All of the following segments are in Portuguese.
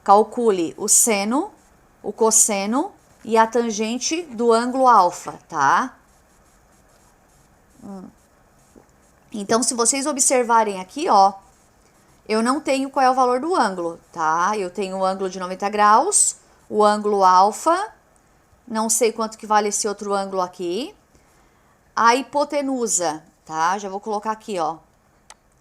calcule o seno, o cosseno e a tangente do ângulo alfa, tá? Então, se vocês observarem aqui, ó, eu não tenho qual é o valor do ângulo, tá? Eu tenho o ângulo de 90 graus, o ângulo alfa, não sei quanto que vale esse outro ângulo aqui. A hipotenusa, tá? Já vou colocar aqui, ó.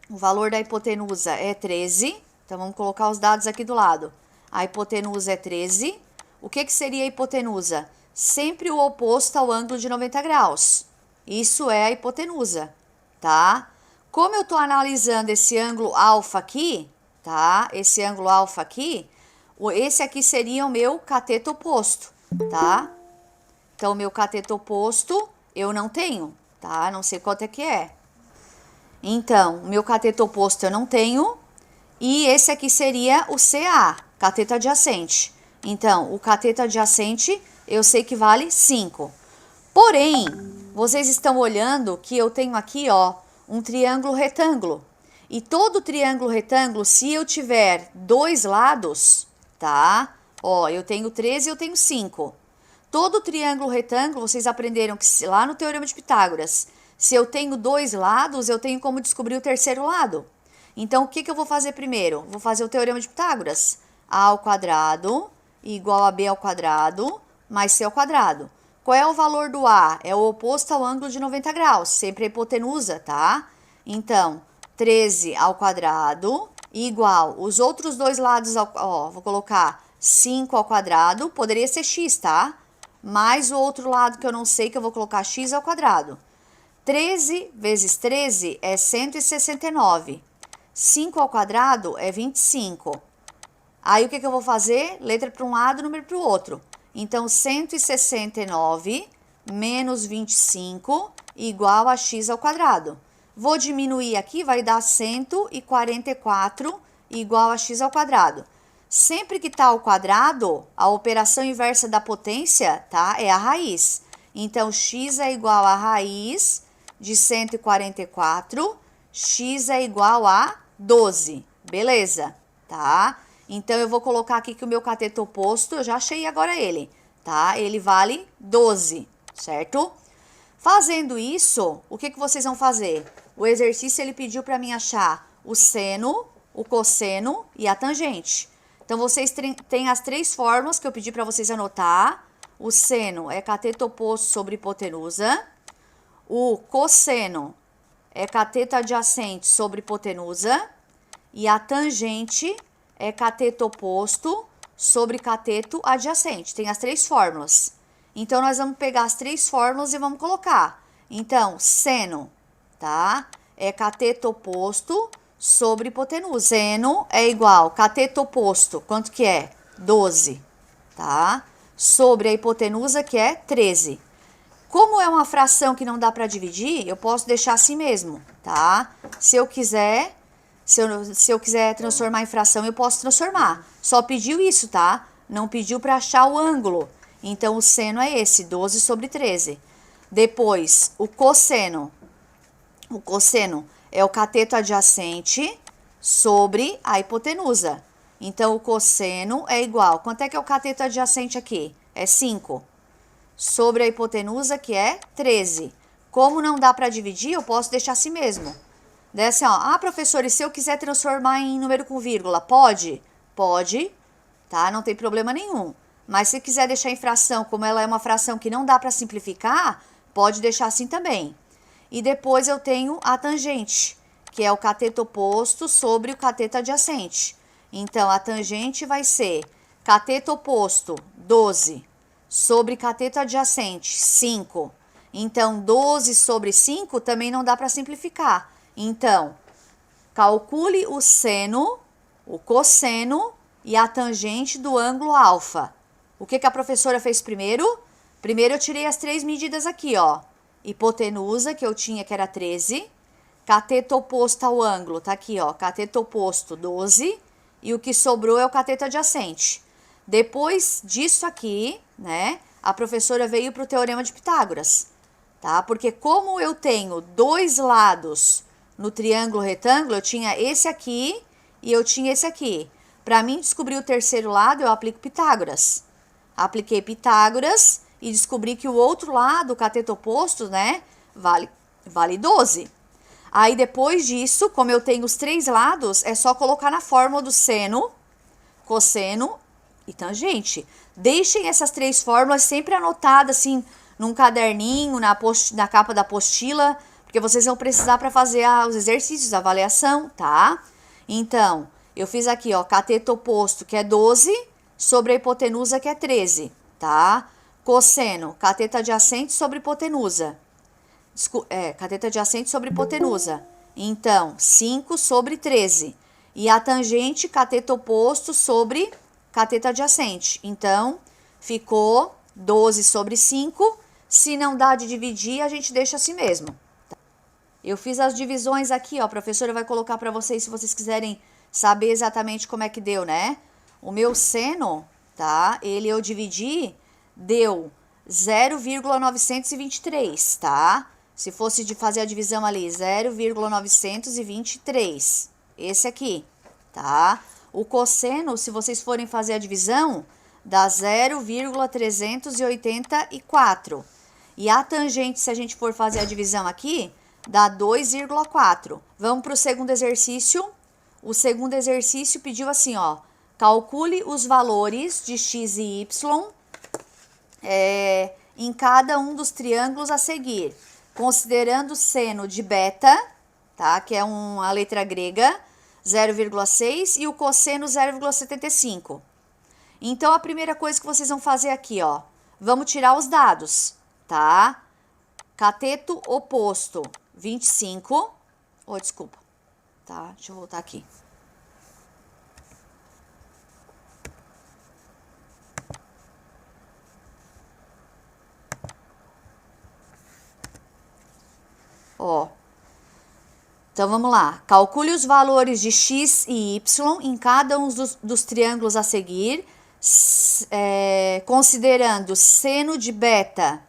O valor da hipotenusa é 13. Então, vamos colocar os dados aqui do lado. A hipotenusa é 13. O que seria a hipotenusa? Sempre o oposto ao ângulo de 90 graus. Isso é a hipotenusa, tá? Como eu tô analisando esse ângulo alfa aqui, tá? Esse ângulo alfa aqui, esse aqui seria o meu cateto oposto, tá? Então, o meu cateto oposto eu não tenho, tá? Não sei quanto é que é. Então, o meu cateto oposto eu não tenho. E esse aqui seria o CA, cateto adjacente. Então, o cateto adjacente eu sei que vale 5. Porém, vocês estão olhando que eu tenho aqui, ó, um triângulo retângulo. E todo triângulo retângulo, se eu tiver dois lados, tá? Ó, eu tenho 13 e eu tenho 5. Todo triângulo retângulo, vocês aprenderam que lá no Teorema de Pitágoras, se eu tenho dois lados, eu tenho como descobrir o terceiro lado. Então, o que eu vou fazer primeiro? Vou fazer o Teorema de Pitágoras. A ao quadrado igual a B ao quadrado mais C ao quadrado. Qual é o valor do A? É o oposto ao ângulo de 90 graus, sempre a hipotenusa, tá? Então, 13 ao quadrado igual os outros dois lados, ó, vou colocar 5 ao quadrado, poderia ser x, tá? Mais o outro lado que eu não sei, que eu vou colocar x ao quadrado. 13 vezes 13 é 169. 5 ao quadrado é 25. Aí, o que eu vou fazer? Letra para um lado, número para o outro. Então, 169 menos 25 igual a x ao quadrado. Vou diminuir aqui, vai dar 144 igual a x ao quadrado. Sempre que está ao quadrado, a operação inversa da potência, tá? É a raiz. Então, x é igual a raiz de 144, x é igual a 12. Beleza, tá? Então, eu vou colocar aqui que o meu cateto oposto, eu já achei agora ele, tá? Ele vale 12, certo? Fazendo isso, o que vocês vão fazer? O exercício, ele pediu para mim achar o seno, o cosseno e a tangente. Então, vocês têm as três fórmulas que eu pedi para vocês anotar. O seno é cateto oposto sobre hipotenusa. O cosseno é cateto adjacente sobre hipotenusa. E a tangente é cateto oposto sobre cateto adjacente. Tem as três fórmulas. Então, nós vamos pegar as três fórmulas e vamos colocar. Então, seno, tá? É cateto oposto sobre hipotenusa. Seno é igual cateto oposto, quanto que é? 12, tá? Sobre a hipotenusa, que é 13. Como é uma fração que não dá para dividir, eu posso deixar assim mesmo, tá? Se eu quiser transformar em fração, eu posso transformar. Só pediu isso, tá? Não pediu para achar o ângulo. Então, o seno é esse, 12 sobre 13. Depois, o cosseno. O cosseno é o cateto adjacente sobre a hipotenusa. Então, o cosseno é igual. Quanto é que é o cateto adjacente aqui? É 5. Sobre a hipotenusa, que é 13. Como não dá para dividir, eu posso deixar assim mesmo. Daí assim, ó, professora, e se eu quiser transformar em número com vírgula, pode? Pode, tá? Não tem problema nenhum. Mas se quiser deixar em fração, como ela é uma fração que não dá para simplificar, pode deixar assim também. E depois eu tenho a tangente, que é o cateto oposto sobre o cateto adjacente. Então, a tangente vai ser cateto oposto, 12, sobre cateto adjacente, 5. Então, 12 sobre 5 também não dá para simplificar. Então, calcule o seno, o cosseno e a tangente do ângulo alfa. O que a professora fez primeiro? Primeiro eu tirei as três medidas aqui, ó. Hipotenusa, que eu tinha, que era 13. Cateto oposto ao ângulo, tá aqui, ó. Cateto oposto, 12. E o que sobrou é o cateto adjacente. Depois disso aqui, né, a professora veio para o Teorema de Pitágoras, tá? Porque como eu tenho dois lados no triângulo retângulo, eu tinha esse aqui e eu tinha esse aqui. Para mim descobrir o terceiro lado, eu aplico Pitágoras. Apliquei Pitágoras e descobri que o outro lado, o cateto oposto, né, vale 12. Aí depois disso, como eu tenho os três lados, é só colocar na fórmula do seno, cosseno e tangente. Deixem essas três fórmulas sempre anotadas assim num caderninho, na capa da apostila, porque vocês vão precisar para fazer os exercícios, a avaliação, tá? Então, eu fiz aqui, ó, cateto oposto, que é 12, sobre a hipotenusa, que é 13, tá? Cosseno, cateto adjacente sobre hipotenusa. Cateto adjacente sobre hipotenusa. Então, 5 sobre 13. E a tangente, cateto oposto sobre cateto adjacente. Então, ficou 12 sobre 5. Se não dá de dividir, a gente deixa assim mesmo. Eu fiz as divisões aqui, ó. A professora vai colocar para vocês, se vocês quiserem saber exatamente como é que deu, né? O meu seno, tá? Eu dividi, deu 0,923, tá? Se fosse de fazer a divisão ali, 0,923. Esse aqui, tá? O cosseno, se vocês forem fazer a divisão, dá 0,384. E a tangente, se a gente for fazer a divisão aqui, dá 2,4. Vamos para o segundo exercício. O segundo exercício pediu assim, ó. Calcule os valores de x e y em cada um dos triângulos a seguir, considerando o seno de beta, tá? Que é uma letra grega, 0,6, e o cosseno 0,75. Então, a primeira coisa que vocês vão fazer aqui, ó, vamos tirar os dados, tá? Cateto oposto, 25. Oh, desculpa. Tá, deixa eu voltar aqui. Ó. Então, vamos lá. Calcule os valores de x e y em cada um dos triângulos a seguir, considerando seno de beta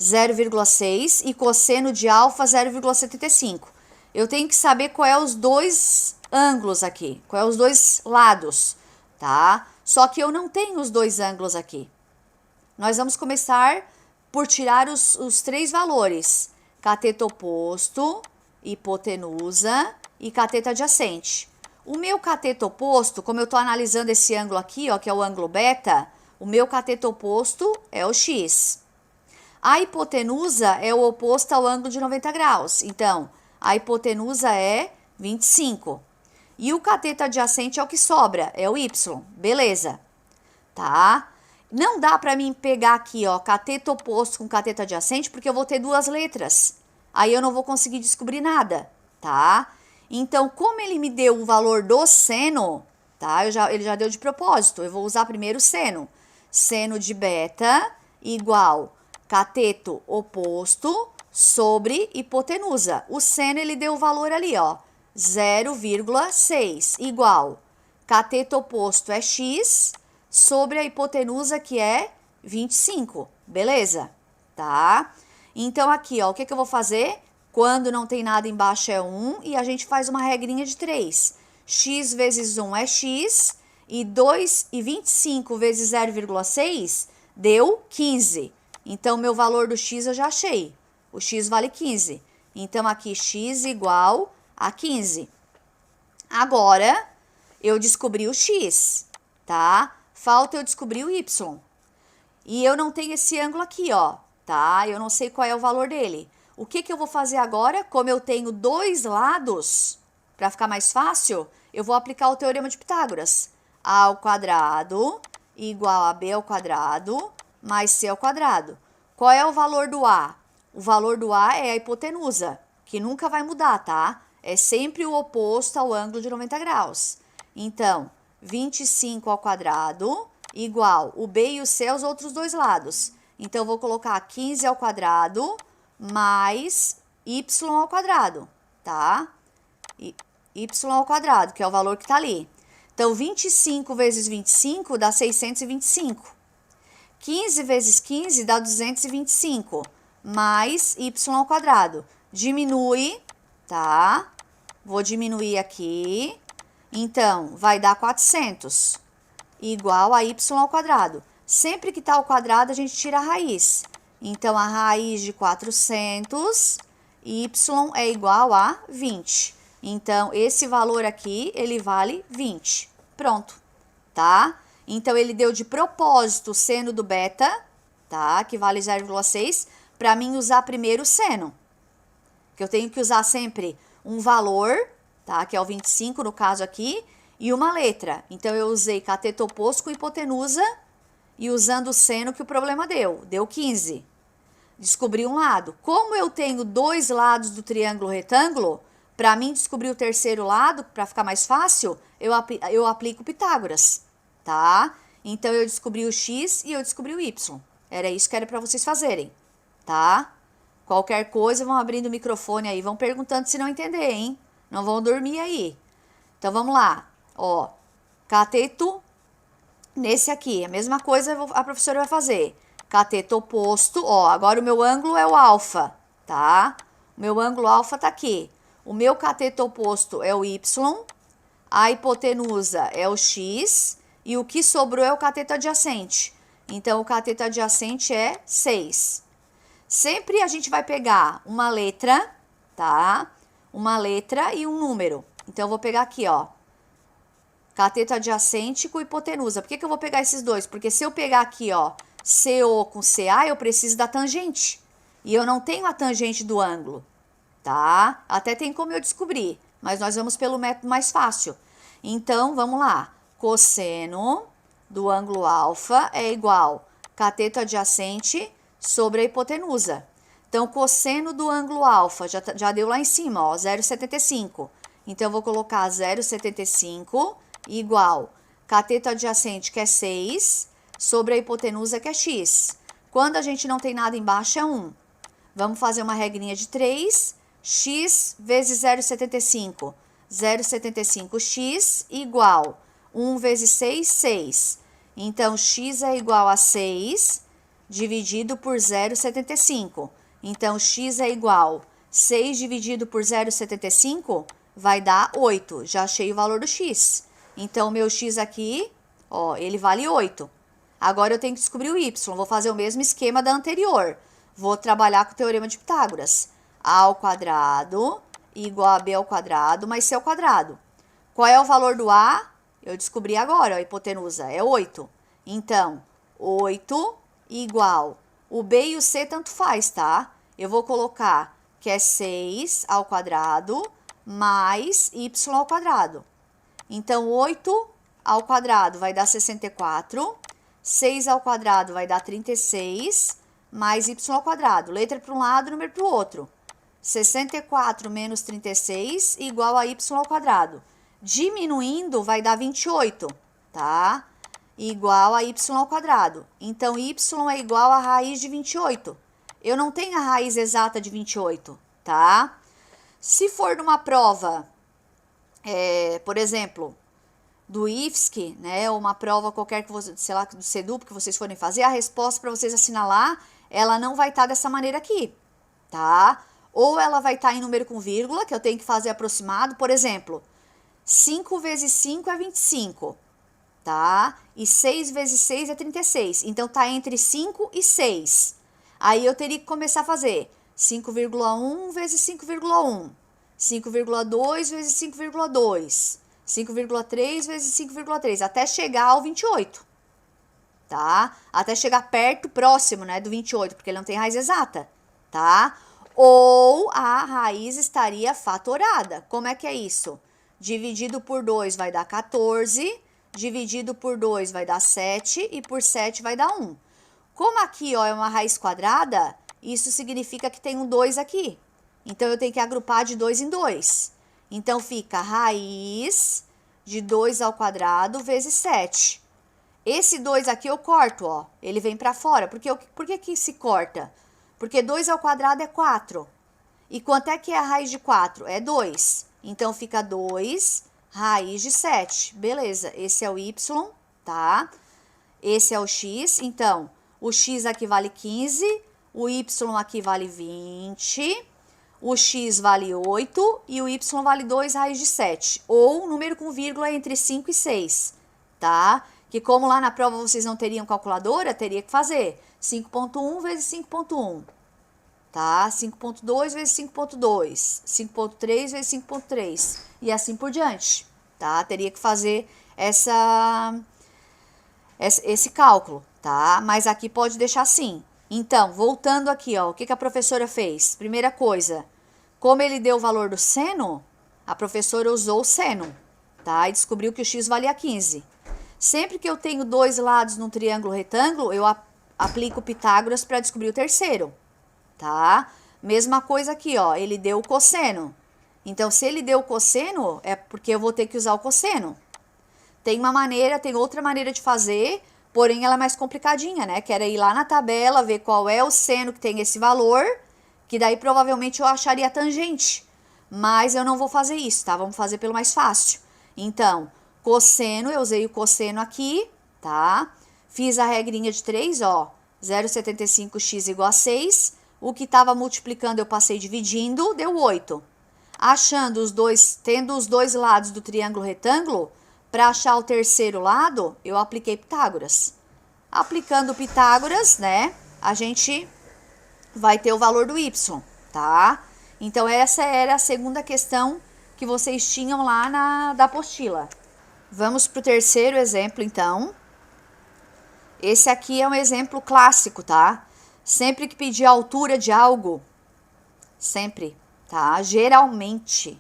0,6 e cosseno de alfa 0,75. Eu tenho que saber qual é os dois ângulos aqui, qual é os dois lados, tá? Só que eu não tenho os dois ângulos aqui. Nós vamos começar por tirar os três valores: cateto oposto, hipotenusa e cateto adjacente. O meu cateto oposto, como eu estou analisando esse ângulo aqui, ó, que é o ângulo beta, o meu cateto oposto é o x. A hipotenusa é o oposto ao ângulo de 90 graus. Então, a hipotenusa é 25. E o cateto adjacente é o que sobra, é o y. Beleza. Tá? Não dá para mim pegar aqui, ó, cateto oposto com cateto adjacente, porque eu vou ter duas letras. Aí eu não vou conseguir descobrir nada, tá? Então, como ele me deu o valor do seno, tá? Ele já deu de propósito. Eu vou usar primeiro o seno. Seno de beta igual cateto oposto sobre hipotenusa. O seno, ele deu o valor ali, ó, 0,6 igual cateto oposto é x sobre a hipotenusa, que é 25. Beleza? Tá? Então, aqui, ó, o que eu vou fazer? Quando não tem nada embaixo é 1 e a gente faz uma regrinha de 3. X vezes 1 é x e 25 vezes 0,6 deu 15. Então, meu valor do x eu já achei. O x vale 15. Então, aqui x igual a 15. Agora, eu descobri o x, tá? Falta eu descobrir o y. E eu não tenho esse ângulo aqui, ó, tá? Eu não sei qual é o valor dele. O que eu vou fazer agora? Como eu tenho dois lados, para ficar mais fácil, eu vou aplicar o teorema de Pitágoras. A ao quadrado igual a b ao quadrado mais c ao quadrado. Qual é o valor do a? O valor do a é a hipotenusa, que nunca vai mudar, tá? É sempre o oposto ao ângulo de 90 graus. Então, 25 ao quadrado igual o b e o c aos outros dois lados. Então, eu vou colocar 15 ao quadrado mais y ao quadrado, tá? Y ao quadrado, que é o valor que está ali. Então, 25 vezes 25 dá 625. 15 vezes 15 dá 225, mais y ao quadrado. Diminui, tá? Vou diminuir aqui. Então, vai dar 400, igual a y ao quadrado. Sempre que está ao quadrado, a gente tira a raiz. Então, a raiz de 400, y é igual a 20. Então, esse valor aqui, ele vale 20. Pronto, tá? Então, ele deu de propósito o seno do beta, tá? Que vale 0,6, para mim usar primeiro o seno. Que eu tenho que usar sempre um valor, tá? Que é o 25 no caso aqui, e uma letra. Então, eu usei cateto oposto com hipotenusa e usando o seno que o problema deu 15. Descobri um lado. Como eu tenho dois lados do triângulo retângulo, para mim descobrir o terceiro lado, para ficar mais fácil, eu aplico Pitágoras, tá? Então, eu descobri o x e eu descobri o y. Era isso que era para vocês fazerem, tá? Qualquer coisa, vão abrindo o microfone aí, vão perguntando se não entender, hein? Não vão dormir aí. Então, vamos lá. Ó, cateto, nesse aqui, a mesma coisa a professora vai fazer. Cateto oposto, ó, agora o meu ângulo é o alfa, tá? O meu ângulo alfa tá aqui. O meu cateto oposto é o y, a hipotenusa é o x e o que sobrou é o cateto adjacente. Então, o cateto adjacente é 6. Sempre a gente vai pegar uma letra, tá? Uma letra e um número. Então, eu vou pegar aqui, ó. Cateto adjacente com hipotenusa. Por que eu vou pegar esses dois? Porque se eu pegar aqui, ó, CO com CA, eu preciso da tangente. E eu não tenho a tangente do ângulo, tá? Até tem como eu descobrir, mas nós vamos pelo método mais fácil. Então, vamos lá. Cosseno do ângulo alfa é igual cateto adjacente sobre a hipotenusa. Então, cosseno do ângulo alfa, já deu lá em cima, ó, 0,75. Então, eu vou colocar 0,75 igual cateto adjacente, que é 6, sobre a hipotenusa, que é x. Quando a gente não tem nada embaixo, é 1. Vamos fazer uma regrinha de 3. X vezes 0,75. 0,75x igual 1 vezes 6, 6. Então, x é igual a 6 dividido por 0,75. Então, x é igual 6 dividido por 0,75 vai dar 8. Já achei o valor do x. Então, o meu x aqui, ó, ele vale 8. Agora, eu tenho que descobrir o y. Vou fazer o mesmo esquema da anterior. Vou trabalhar com o teorema de Pitágoras. A ao quadrado igual a b ao quadrado mais c ao quadrado. Qual é o valor do a? Eu descobri agora, a hipotenusa é 8. Então, 8 igual. O b e o c tanto faz, tá? Eu vou colocar que é 6 ao quadrado mais y ao quadrado. Então, 8 ao quadrado vai dar 64. 6 ao quadrado vai dar 36, mais y ao quadrado. Letra para um lado, número para o outro. 64 menos 36 igual a y ao quadrado. Diminuindo vai dar 28, tá? Igual a y ao quadrado. Então, y é igual a raiz de 28. Eu não tenho a raiz exata de 28, tá? Se for numa prova, por exemplo, do IFSC, né, ou uma prova qualquer que você, sei lá, do SEDUP que vocês forem fazer, a resposta para vocês assinalar, ela não vai estar dessa maneira aqui, tá? Ou ela vai estar em número com vírgula, que eu tenho que fazer aproximado, por exemplo, 5 vezes 5 é 25, tá? E 6 vezes 6 é 36, então tá entre 5 e 6. Aí eu teria que começar a fazer 5,1 vezes 5,1, 5,2 vezes 5,2, 5,3 vezes 5,3, até chegar ao 28, tá? Até chegar perto, próximo, né, do 28, porque ele não tem raiz exata, tá? Ou a raiz estaria fatorada. Como é que é isso? Dividido por 2 vai dar 14, dividido por 2 vai dar 7 e por 7 vai dar 1. Como aqui, ó, é uma raiz quadrada, isso significa que tem um 2 aqui. Então, eu tenho que agrupar de 2 em 2. Então, fica raiz de 2 ao quadrado vezes 7. Esse 2 aqui eu corto, ó. Ele vem para fora. Por que se corta? Porque 2 ao quadrado é 4. E quanto é que é a raiz de 4? É 2. Então, fica 2 raiz de 7. Beleza, esse é o y, tá? Esse é o x. Então, o x aqui vale 15. O y aqui vale 20. o x vale 8 e o y vale 2 raiz de 7. Ou um número com vírgula entre 5 e 6, tá? Que como lá na prova vocês não teriam calculadora, teria que fazer 5.1 vezes 5.1, tá? 5.2 vezes 5.2, 5.3 vezes 5.3 e assim por diante, tá? Teria que fazer esse cálculo, tá? Mas aqui pode deixar assim. Então, voltando aqui, ó, o que a professora fez? Primeira coisa, como ele deu o valor do seno, a professora usou o seno, tá? E descobriu que o x valia 15. Sempre que eu tenho dois lados num triângulo retângulo, eu aplico Pitágoras para descobrir o terceiro, tá? Mesma coisa aqui, ó, ele deu o cosseno. Então, se ele deu o cosseno, é porque eu vou ter que usar o cosseno. Tem outra maneira de fazer, porém ela é mais complicadinha, né? Que era ir lá na tabela, ver qual é o seno que tem esse valor, que daí provavelmente eu acharia a tangente. Mas eu não vou fazer isso, tá? Vamos fazer pelo mais fácil. Então, cosseno, eu usei o cosseno aqui, tá? Fiz a regrinha de 3, ó. 0,75x igual a 6. O que estava multiplicando eu passei dividindo, deu 8. Tendo os dois lados do triângulo retângulo, para achar o terceiro lado, eu apliquei Pitágoras. Aplicando Pitágoras, né, a gente vai ter o valor do y, tá? Então, essa era a segunda questão que vocês tinham lá da apostila. Vamos para o terceiro exemplo, então. Esse aqui é um exemplo clássico, tá? Sempre que pedir a altura de algo, sempre, tá? Geralmente,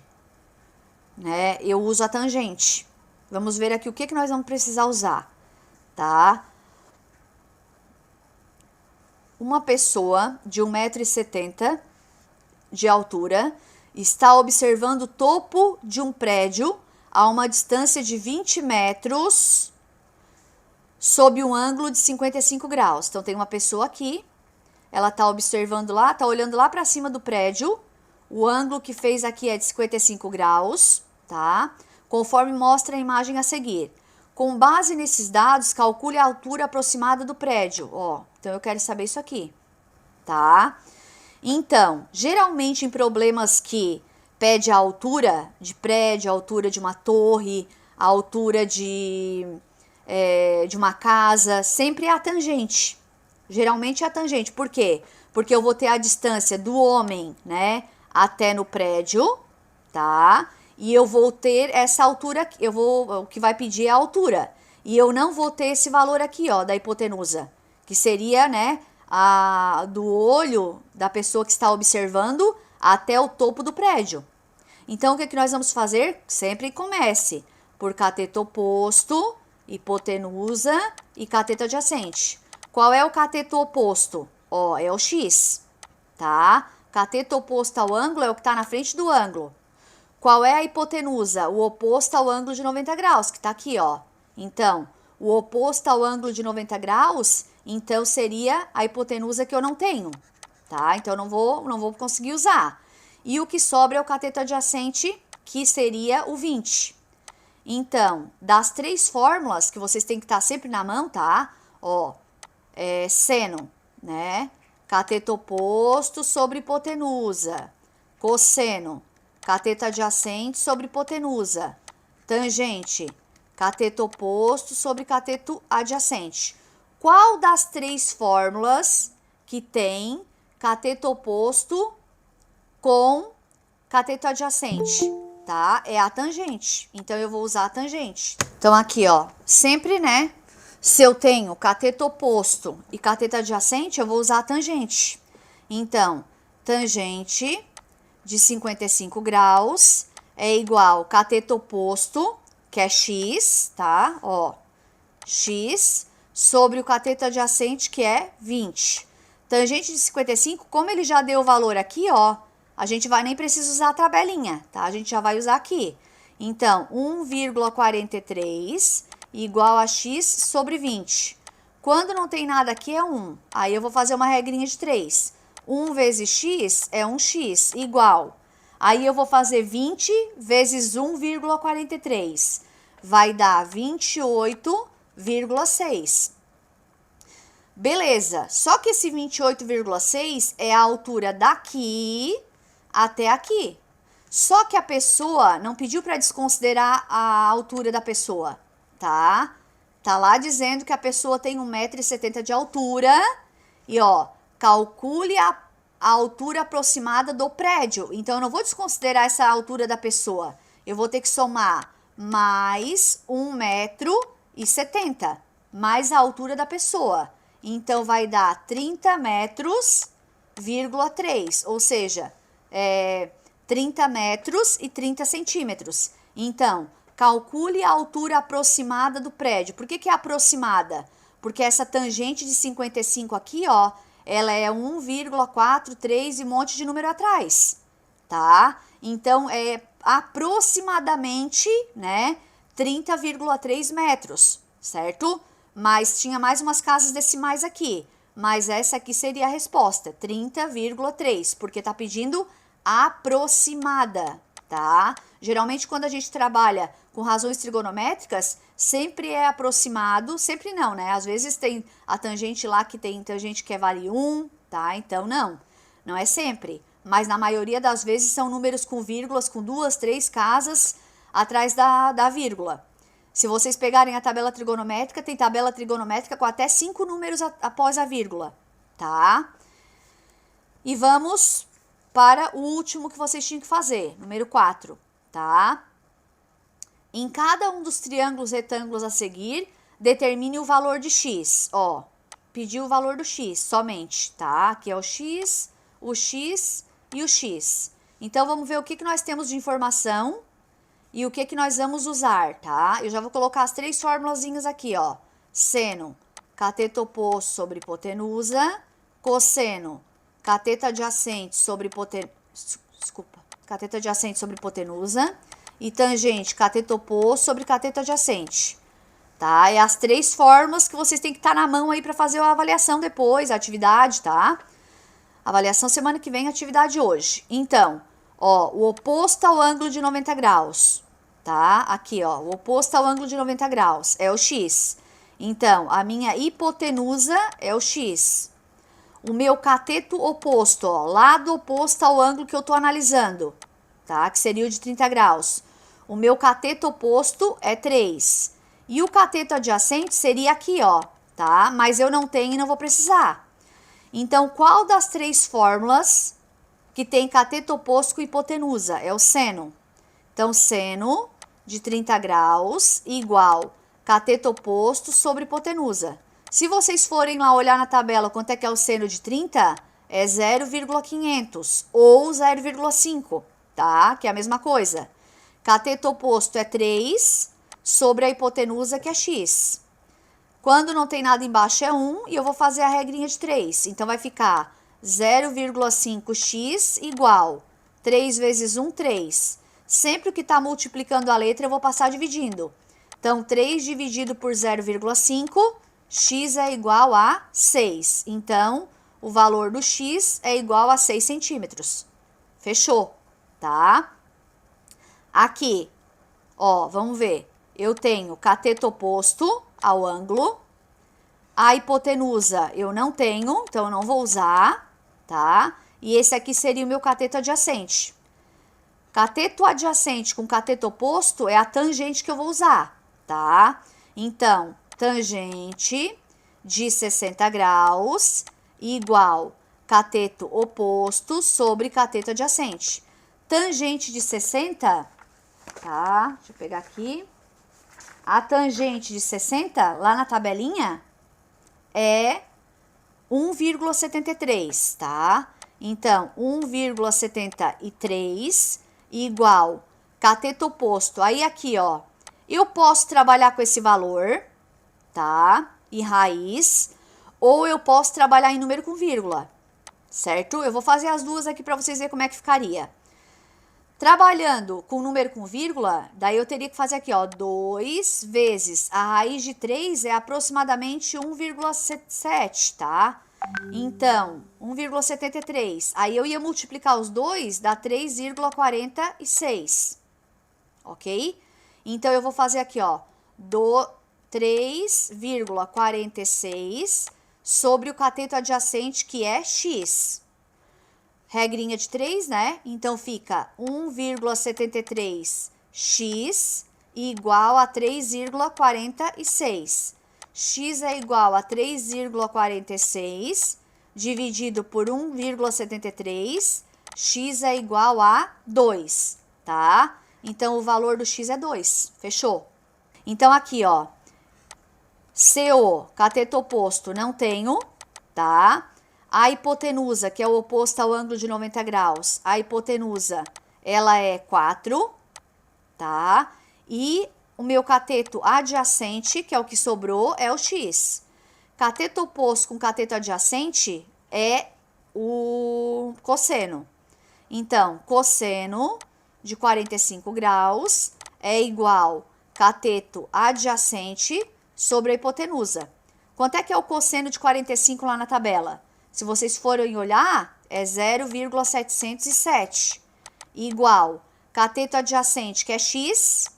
né, eu uso a tangente. Vamos ver aqui o que nós vamos precisar usar, tá? Uma pessoa de 1,70 m de altura está observando o topo de um prédio a uma distância de 20 metros sob um ângulo de 55 graus. Então, tem uma pessoa aqui, ela está observando lá, está olhando lá para cima do prédio, o ângulo que fez aqui é de 55 graus, tá? Conforme mostra a imagem a seguir. Com base nesses dados, calcule a altura aproximada do prédio. Ó, então eu quero saber isso aqui, tá? Então, geralmente em problemas que pede a altura de prédio, a altura de uma torre, a altura de uma casa, sempre é a tangente. Geralmente é a tangente. Por quê? Porque eu vou ter a distância do homem, né, até no prédio, tá? E eu vou ter essa altura, o que vai pedir é a altura. E eu não vou ter esse valor aqui, ó, da hipotenusa, que seria, né, do olho da pessoa que está observando até o topo do prédio. Então, o que nós vamos fazer? Sempre comece por cateto oposto, hipotenusa e cateto adjacente. Qual é o cateto oposto? Ó, é o x, tá? Cateto oposto ao ângulo é o que está na frente do ângulo. Qual é a hipotenusa? O oposto ao ângulo de 90 graus, que está aqui, ó. Então, o oposto ao ângulo de 90 graus, então seria a hipotenusa que eu não tenho, tá? Então, não vou conseguir usar. E o que sobra é o cateto adjacente, que seria o 20. Então, das três fórmulas, que vocês têm que estar sempre na mão, tá? Ó, seno, né? Cateto oposto sobre hipotenusa. Cosseno, cateto adjacente sobre hipotenusa. Tangente, cateto oposto sobre cateto adjacente. Qual das três fórmulas que tem cateto oposto com cateto adjacente, tá? É a tangente. Então, eu vou usar a tangente. Então, aqui, ó, sempre, né? Se eu tenho cateto oposto e cateto adjacente, eu vou usar a tangente. Então, tangente de 55 graus é igual cateto oposto, que é x, tá? Ó, x sobre o cateto adjacente, que é 20. Tangente de 55, como ele já deu o valor aqui, ó, a gente nem precisa usar a tabelinha, tá? A gente já vai usar aqui. Então, 1,43 igual a x sobre 20. Quando não tem nada aqui, é 1. Aí, eu vou fazer uma regrinha de 3. 1 vezes x é 1x, igual. Aí, eu vou fazer 20 vezes 1,43. Vai dar 28,6. Beleza. Só que esse 28,6 é a altura daqui até aqui. Só que a pessoa não pediu para desconsiderar a altura da pessoa, tá? Tá lá dizendo que a pessoa tem 1,70 m de altura e, ó, calcule a altura aproximada do prédio. Então, eu não vou desconsiderar essa altura da pessoa. Eu vou ter que somar mais 1,70 m, mais a altura da pessoa. Então, vai dar 30 metros, 3, ou seja, 30 metros e 30 centímetros. Então, calcule a altura aproximada do prédio. Por que que é aproximada? Porque essa tangente de 55 aqui, ó, ela é 1,43 e um monte de número atrás, tá? Então, é aproximadamente, né, 30,3 metros, certo? Mas tinha mais umas casas decimais aqui. Mas essa aqui seria a resposta, 30,3, porque tá pedindo aproximada, tá? Geralmente, quando a gente trabalha com razões trigonométricas, sempre é aproximado, sempre não, né? Às vezes tem a tangente lá que tem tangente que vale 1, tá? Então, não é sempre. Mas na maioria das vezes são números com vírgulas, com 2, 3 casas atrás da vírgula. Se vocês pegarem a tabela trigonométrica, tem tabela trigonométrica com até 5 números após a vírgula, tá? E vamos para o último que vocês tinham que fazer, número 4, tá? Em cada um dos triângulos retângulos a seguir, determine o valor de x. Ó, pediu o valor do x somente, tá? Aqui é o x e o x. Então, vamos ver o que nós temos de informação e o que nós vamos usar, tá? Eu já vou colocar as 3 formulazinhas aqui, ó. Seno, cateto oposto sobre hipotenusa. Cosseno, cateto adjacente sobre cateto adjacente sobre hipotenusa. E tangente, cateto oposto sobre cateto adjacente, tá? É as 3 fórmulas que vocês têm que estar na mão aí para fazer a avaliação depois, a atividade, tá? Avaliação semana que vem, atividade hoje. Então, ó, o oposto ao ângulo de 90 graus, tá? Aqui, ó, o oposto ao ângulo de 90 graus é o x. Então, a minha hipotenusa é o x. O meu cateto oposto, ó, lado oposto ao ângulo que eu tô analisando, tá? Que seria o de 30 graus. O meu cateto oposto é 3. E o cateto adjacente seria aqui, ó, tá? Mas eu não tenho e não vou precisar. Então, qual das 3 fórmulas que tem cateto oposto com hipotenusa? É o seno. Então, seno de 30 graus igual cateto oposto sobre hipotenusa. Se vocês forem lá olhar na tabela quanto é que é o seno de 30, é 0,500 ou 0,5, tá? Que é a mesma coisa. Cateto oposto é 3 sobre a hipotenusa, que é x. Quando não tem nada embaixo é 1 e eu vou fazer a regrinha de 3. Então, vai ficar 0,5x igual 3 vezes 1, 3. Sempre que está multiplicando a letra, eu vou passar dividindo. Então, 3 dividido por 0,5, x é igual a 6. Então, o valor do x é igual a 6 centímetros. Fechou, tá? Aqui, ó, vamos ver. Eu tenho cateto oposto ao ângulo. A hipotenusa eu não tenho, então eu não vou usar, tá? E esse aqui seria o meu cateto adjacente. Cateto adjacente com cateto oposto é a tangente que eu vou usar, tá? Então, tangente de 60 graus igual cateto oposto sobre cateto adjacente. Tangente de 60, tá? Deixa eu pegar aqui. A tangente de 60, lá na tabelinha, é 1,73, tá? Então, 1,73 igual cateto oposto. Aí, aqui, ó, eu posso trabalhar com esse valor, tá? E raiz, ou eu posso trabalhar em número com vírgula, certo? Eu vou fazer as duas aqui para vocês verem como é que ficaria. Trabalhando com número com vírgula, daí eu teria que fazer aqui, ó, 2 vezes a raiz de 3 é aproximadamente 1,7, tá? Então, 1,73. Aí eu ia multiplicar os dois, dá 3,46, ok? Então, eu vou fazer aqui, ó, 3,46 sobre o cateto adjacente, que é x. regrinha de 3, né? Então, fica 1,73x igual a 3,46. X é igual a 3,46 dividido por 1,73. X é igual a 2, tá? Então, o valor do x é 2. Fechou? Então, aqui, ó. CO, cateto oposto, não tenho, tá? A hipotenusa, que é o oposto ao ângulo de 90 graus, a hipotenusa, ela é 4, tá? E o meu cateto adjacente, que é o que sobrou, é o x. Cateto oposto com cateto adjacente é o cosseno. Então, cosseno de 45 graus é igual cateto adjacente sobre a hipotenusa. Quanto é que é o cosseno de 45 lá na tabela? Se vocês forem olhar, é 0,707 igual cateto adjacente, que é x,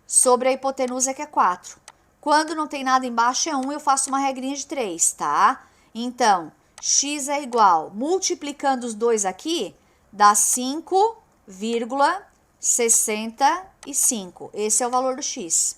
sobre a hipotenusa, que é 4. Quando não tem nada embaixo é 1, eu faço uma regrinha de 3, tá? Então, x é igual, multiplicando os dois aqui, dá 5,65. Esse é o valor do x.